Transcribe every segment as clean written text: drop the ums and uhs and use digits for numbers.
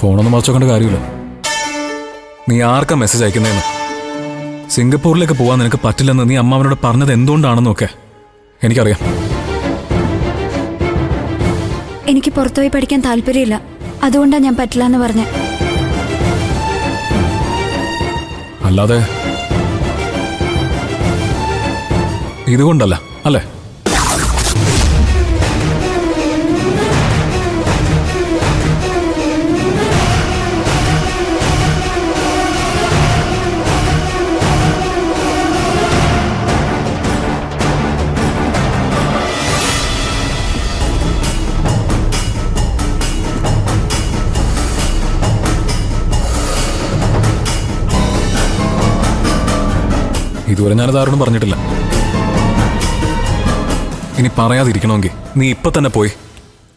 ഫോണൊന്നും മറച്ചോക്കേണ്ട കാര്യമില്ല. നീ ആർക്കാ മെസ്സേജ് അയക്കുന്നതെന്ന്, സിംഗപ്പൂരിലേക്ക് പോകാൻ നിനക്ക് പറ്റില്ലെന്ന് നീ അമ്മാവനോട് പറഞ്ഞത് എന്തുകൊണ്ടാണെന്നൊക്കെ എനിക്കറിയാം. എനിക്ക് പുറത്തുപോയി പഠിക്കാൻ താല്പര്യമില്ല, അതുകൊണ്ടാണ് ഞാൻ പറ്റില്ല എന്ന് പറഞ്ഞ. അല്ലാതെ ഇതുകൊണ്ടല്ല അല്ലേ? ഇതുവരെ ഞാനത് ആരോടും പറഞ്ഞിട്ടില്ല. ഇനി പറയാതിരിക്കണമെങ്കിൽ നീ ഇപ്പൊ തന്നെ പോയി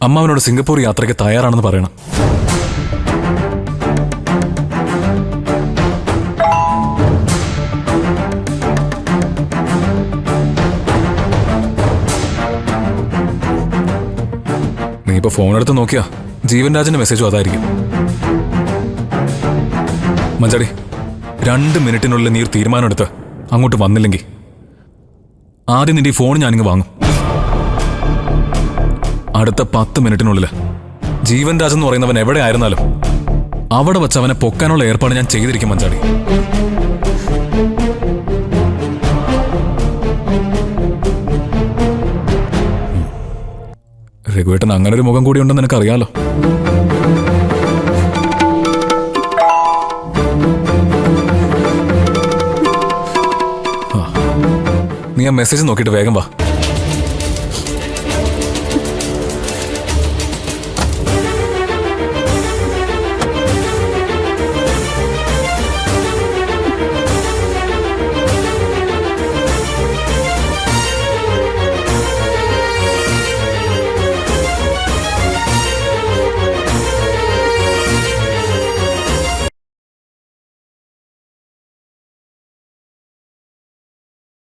അമ്മാവനോട് സിംഗപ്പൂർ യാത്രയ്ക്ക് തയ്യാറാണെന്ന് പറയണം. നീ ഇപ്പൊ ഫോൺ എടുത്ത് നോക്കിയാ ജീവൻ രാജന്റെ മെസ്സേജും അതായിരിക്കും. മഞ്ചാടി, 2 മിനിറ്റിനുള്ളിൽ നീ ഒരു തീരുമാനം എടുത്ത് അങ്ങോട്ട് വന്നില്ലെങ്കിൽ ആദ്യം നിന്റെ ഈ ഫോൺ ഞാനിങ്ങ് വാങ്ങും. അടുത്ത 10 മിനിറ്റിനുള്ളിൽ ജീവൻ രാജ് എന്ന് പറയുന്നവൻ എവിടെ ആയിരുന്നാലും അവിടെ വച്ച് അവനെ പൊക്കാനുള്ള ഏർപ്പാട് ഞാൻ ചെയ്തിരിക്കും മഞ്ചാടി. രഘുവേട്ടൻ അങ്ങനെ ഒരു മുഖം കൂടി ഉണ്ടെന്ന് നിനക്കറിയാലോ. നീ ആ മെസ്സേജ് നോക്കിയിട്ട് വേഗം വാ.